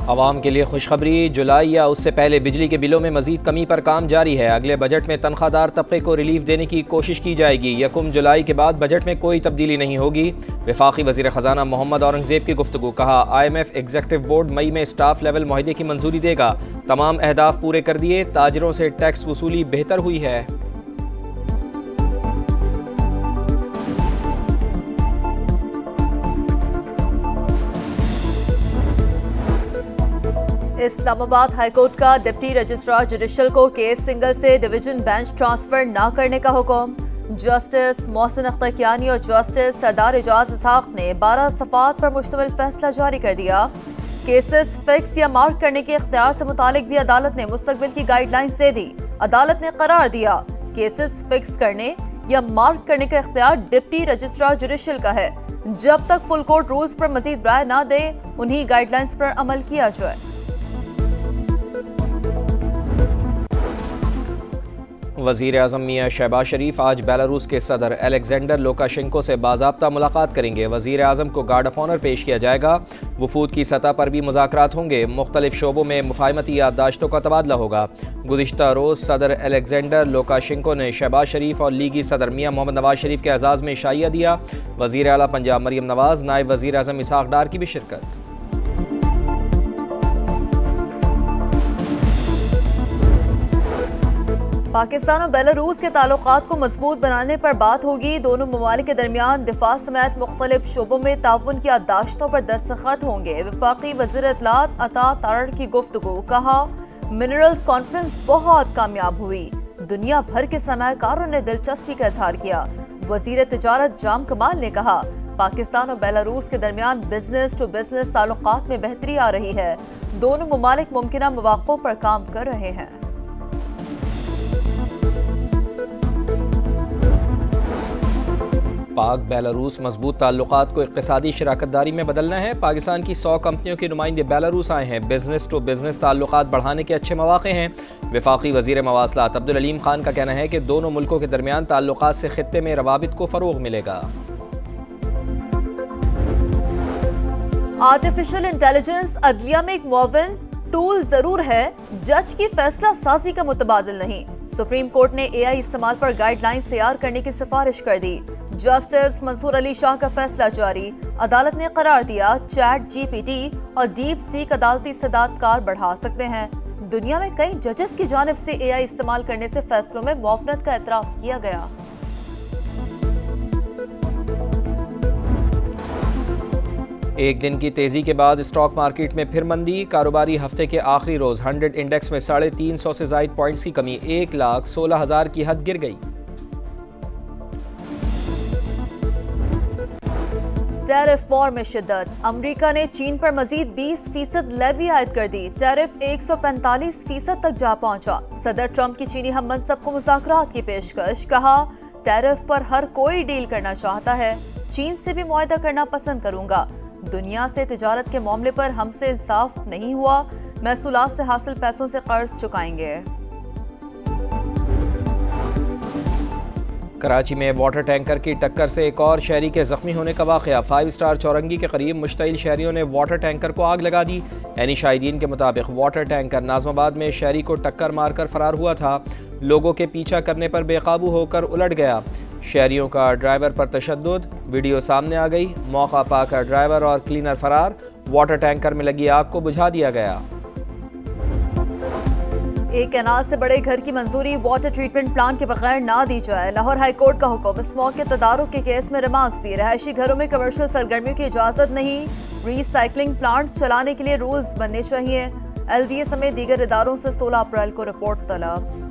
आवाम के लिए खुशखबरी, जुलाई या उससे पहले बिजली के बिलों में मजीद कमी पर काम जारी है। अगले बजट में तनख्वाहदार तबके को रिलीफ देने की कोशिश की जाएगी। 1 जुलाई के बाद बजट में कोई तब्दीली नहीं होगी। वफाकी वज़ीर ख़जाना मोहम्मद औरंगज़ेब की गुफ्तगू, कहा IMF एग्जीक्यूटिव बोर्ड मई में स्टाफ लेवल मुआहदे की मंजूरी देगा। तमाम अहदाफ पूरे कर दिए। ताजरों से टैक्स वसूली बेहतर हुई है। इस्लामाबाद हाईकोर्ट का डिप्टी रजिस्ट्रार जुडिशल को केस सिंगल से डिवीजन बेंच ट्रांसफर न करने का हुक्म। जस्टिस मोहसिन अख्तर कियानी और जस्टिस सरदार एजाज इसहाक ने 12 सफ़ात पर मुश्तमिल फैसला जारी कर दिया। केसेस फिक्स या मार्क करने के इख्तियार से मुतालिक भी अदालत ने मुस्तकबिल की गाइडलाइंस दे दी। अदालत ने करार दिया केसेस फिक्स करने या मार्क करने का इख्तियार डिप्टी रजिस्ट्रार जुडिशल का है। जब तक फुल कोर्ट रूल्स पर मजीद राय न दे, उन्हीं गाइडलाइंस पर अमल किया जाए। वज़ीर आज़म मियां शहबाज शरीफ आज बेलारूस के सदर अलेक्जेंडर लुकाशेंको से बाज़ाब्ता मुलाकात करेंगे। वज़ीर आज़म को गार्ड ऑफ ऑनर पेश किया जाएगा। वफूद की सतह पर भी मुज़ाकरात होंगे। मुख्तलिफ शोबों में मुफाहमती याददाश्तों का तबादला होगा। गुज़िश्ता रोज़ सदर अलेक्जेंडर लुकाशेंको ने शहबाज शरीफ और लीगी सदर मियां मोहम्मद नवाज शरीफ के एजाज़ में शाइया दिया। वज़ीर आला पंजाब मरियम नवाज, नायब वज़ीर आज़म इसहाक डार की भी शिरकत। पाकिस्तान और बेलारूस के ताल्लुकात को मजबूत बनाने पर बात होगी। दोनों ममालिक के दरमियान दिफा समेत मुख्तलिफ शोबों में ताउन की याददाश्तों पर दस्तखत होंगे। वफाकी वज़ीर इत्तलात अता तारड़ की गुफ्तगू, कहा मिनरल्स कॉन्फ्रेंस बहुत कामयाब हुई। दुनिया भर के सनअतकारों ने दिलचस्पी का इजहार किया। वज़ीर तिजारत जाम कमाल ने कहा पाकिस्तान और बेलारूस के दरमियान बिजनेस टू बिजनेस ताल्लुकात में बेहतरी आ रही है। दोनों ममालिक मुमकिना मौक़ों पर काम कर रहे हैं। पाक बेलारूस मजबूत ताल्लुकात को इक़्तिसादी शराकतदारी में बदलना है। पाकिस्तान की 100 कंपनियों के नुमाइंदे बेलारूस आए हैं। बिजनेस टू बिजनेस ताल्लुकात बढ़ाने के अच्छे मौक़े हैं। वफाकी वज़ीर मवासलात अब्दुल अलीम खान का कहना है कि दोनों मुल्कों के दरमियान ताल्लुकात से खित्ते में रवाबित को फ़रोग़ मिलेगा। आर्टिफिशियल इंटेलिजेंस अदलिया में एक मुआविन टूल जरूर है, जज की फैसला साजी का मुतबादिल नहीं। सुप्रीम कोर्ट ने AI इस्तेमाल पर गाइडलाइन तैयार करने की सिफारिश कर दी। जस्टिस मंसूर अली शाह का फैसला जारी। अदालत ने करार दिया चैट GPT और डीप सीक अदालती सदादकार बढ़ा सकते हैं। दुनिया में कई जजेस की जानिब से AI इस्तेमाल करने से फैसलों में मुआवनत का एतराफ किया गया। एक दिन की तेजी के बाद स्टॉक मार्केट में फिर मंदी। कारोबारी हफ्ते के आखिरी रोज 100 इंडेक्स में 350 से ज़ायद पॉइंट्स की कमी 1,16,000 की हद गिर गई। टैरिफ वॉर में शिद्दत। अमेरिका ने चीन पर मजीद 20% लेवी आयद कर दी। टैरिफ 145% तक जा पहुंचा। सदर ट्रंप की चीनी हम मनसब को मुज़ाकरात की पेशकश, कहा टैरिफ पर हर कोई डील करना चाहता है। चीन से भी मुआहदा करना पसंद करूंगा। दुनिया से तिजारत के मामले पर हमसे इंसाफ नहीं हुआ। महसूलात से हासिल पैसों से कर्ज चुकाएंगे। कराची में वाटर टैंकर की टक्कर से एक और शहरी के जख्मी होने का वाक़या। 5 स्टार चौरंगी के करीब मुश्तइल शहरियों ने वाटर टैंकर को आग लगा दी। यानी शाहिदीन के मुताबिक वाटर टैंकर नाज़माबाद में शहरी को टक्कर मारकर फरार हुआ था। लोगों के पीछा करने पर बेकाबू होकर उलट गया। शहरियों का ड्राइवर पर तशद्दुद, वीडियो सामने आ गई। मौका पाकर ड्राइवर और क्लीनर फरार। वाटर टैंकर में लगी आग को बुझा दिया गया। एक कैनाल से बड़े घर की मंजूरी वाटर ट्रीटमेंट प्लांट के बगैर ना दी जाए। लाहौर हाई कोर्ट का हुक्म। इस मौके तदारुक के केस में रिमार्क्स दिए। रहायशी घरों में कमर्शियल सरगर्मियों की इजाजत नहीं। रीसाइक्लिंग प्लांट चलाने के लिए रूल्स बनने चाहिए। LDA समेत दीगर इदारों से 16 अप्रैल को रिपोर्ट तलब।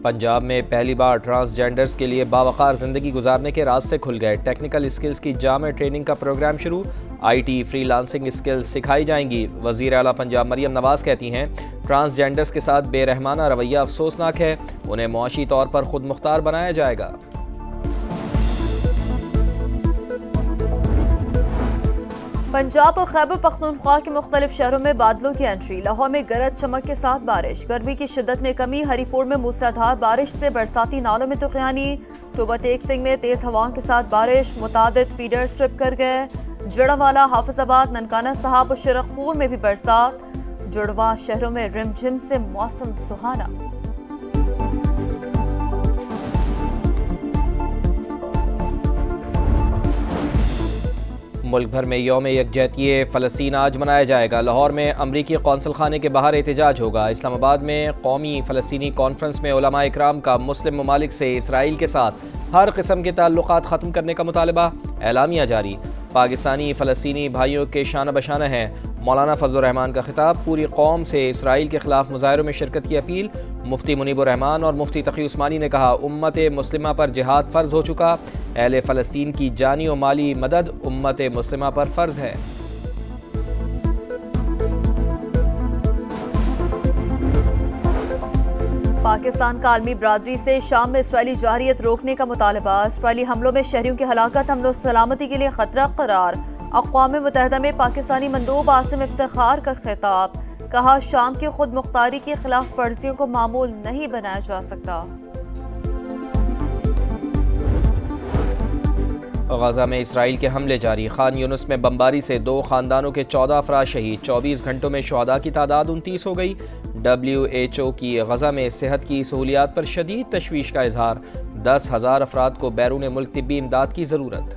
पंजाब में पहली बार ट्रांसजेंडर्स के लिए बावकार ज़िंदगी गुजारने के रास्ते खुल गए। टेक्निकल स्किल्स की जामे ट्रेनिंग का प्रोग्राम शुरू। IT फ्रीलांसिंग स्किल्स सिखाई जाएंगी। वज़ीर आला पंजाब मरियम नवाज कहती हैं ट्रांसजेंडर्स के साथ बेरहमाना रवैया अफसोसनाक है। उन्हें मुआशी तौर पर खुद मुख्तार बनाया जाएगा। पंजाब और खैबर पख्तूनख्वा के मुख्तलिफ शहरों में बादलों की एंट्री। लाहौर में गरज चमक के साथ बारिश। गर्मी की शिद्दत में कमी। हरिपुर में मूसलाधार बारिश से बरसाती नालों में तुगयानी। टोबा टेक सिंह में तेज हवाओं के साथ बारिश। मुतादिद फीडर स्ट्रिप कर गए। जड़वाला, हाफिजाबाद, ननकाना साहब और शिरकपुर में भी बरसात। जुड़वा शहरों में रिमझिम से मौसम सुहाना। मुल्क भर में यौम यकजहती फ़लस्तीन आज मनाया जाएगा। लाहौर में अमरीकी कौंसल खाने के बाहर एहतजाज होगा। इस्लामाबाद में कौमी फ़लस्तीनी कॉन्फ्रेंस में उलमा इकराम का मुस्लिम ममालिक से इसराइल के साथ हर किस्म के ताल्लुकात ख़त्म करने का मुतालबा। एलामिया जारी। पाकिस्तानी फ़लस्तीनी भाइयों के शाना बशाना हैं। मौलाना फजल रहमान का खिताब। पूरी कौम से इसराइल के खिलाफ मुजाहिरों में शिरकत की अपील। मुफ्ती मुनीबुर रहमान और मुफ्ती तकी उस्मानी ने कहा, उम्मत मुस्लिमा पर जिहाद फ़र्ज हो चुका। अहले फ़लस्तीन की जानी और माली मदद उम्मत मुस्लिमा पर फ़र्ज है। पाकिस्तान का आलमी बरादरी से शाम में इसराइली जारियत रोकने का मुतालबा। इसराइली हमलों में शहरियों की हलाकत अमन सलामती के लिए खतरा करार। अक़वाम मुत्तहिदा में पाकिस्तानी मंदूब आसिम इफ्तिखार का खिताब। कहा, शाम की खुद मुख्तारी की खिलाफ वर्जियों को मामूल नहीं बनाया जा सकता। गजा में इसराइल के हमले जारी। खान यूनुस में बमबारी से 2 खानदानों के 14 अफराद शहीद। 24 घंटों में शुहदा की तादाद 29 हो गई। WHO की गजा में सेहत की सहूलियात पर शदीद तशवीश का इजहार। 10,000 अफराद को बैरून मुल्क तिब्बी इमदाद की ज़रूरत।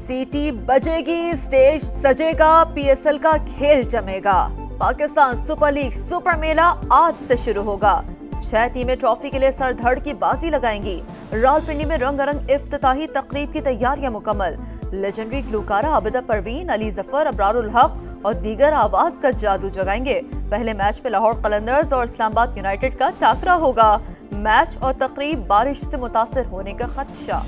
सीटी बजेगी, स्टेज सजेगा, PSL का खेल जमेगा। पाकिस्तान सुपर लीग सुपर मेला आज से शुरू होगा। 6 टीमें ट्रॉफी के लिए सरधड़ की बाजी लगाएंगी। रावलपिंडी में रंगारंग इफ्तिताही तकरीब की तैयारियां मुकम्मल। लेजेंडरी ग्लूकारा आबिदा परवीन, अली जफर, अबरारुल हक और दीगर आवाज का जादू जगाएंगे। पहले मैच में लाहौर कलंदर्स और इस्लामाबाद यूनाइटेड का टाकरा होगा। मैच और तकरीब बारिश से मुतासिर होने का खदशा।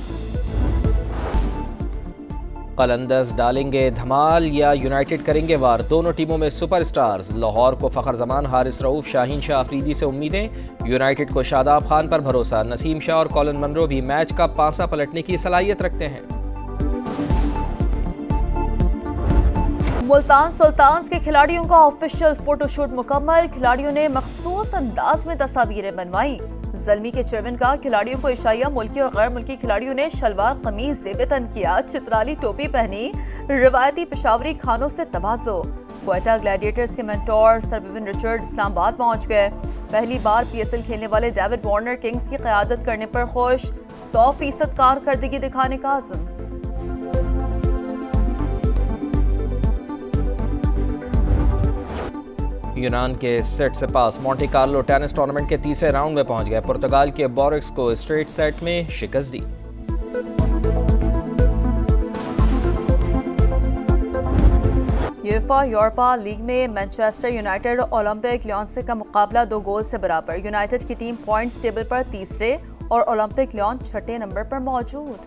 कलंदर्स डालेंगे धमाल या यूनाइटेड करेंगे वार। दोनों टीमों में सुपरस्टार्स। लाहौर को फ़खर जमान, हारिस रऊफ, शाहीन शाह अफरीदी से उम्मीदें। यूनाइटेड को शादाब खान पर भरोसा। नसीम शाह और कॉलिन मनरो भी मैच का पासा पलटने की सलाहियत रखते हैं। मुल्तान सुल्तान्स के खिलाड़ियों का ऑफिशियल फोटोशूट मुकम्मल। खिलाड़ियों ने मखसूस अंदाज में तस्वीरें बनवाई। ज़ल्मी के चेयरमैन का खिलाड़ियों को इशाया। मुल्की और गैर मुल्की खिलाड़ियों ने शलवार कमीज ज़ेब-ए-तन किया। चित्राली टोपी पहनी। रिवायती पेशावरी खानों से तवाज़ो। क्वेटा ग्लैडिएटर्स के mentor sir woven Richard Islamabad पहुंच गए। पहली बार PSL खेलने वाले डेविड वार्नर किंग्स की क़यादत करने पर खुश। 100% कारकर्दगी दिखाने का आज़म। यूनान के सेट से पास मोंटे कार्लो टेनिस टूर्नामेंट के तीसरे राउंड में पहुंच गए। पुर्तगाल के बोरिक्स को स्ट्रेट सेट में शिकस्त दी। यूएफा यूरोपा लीग में मैनचेस्टर यूनाइटेड ओलंपिक लियोन का मुकाबला 2 गोल से बराबर। यूनाइटेड की टीम पॉइंट्स टेबल पर तीसरे और ओलंपिक लियोन 6ठे नंबर पर मौजूद।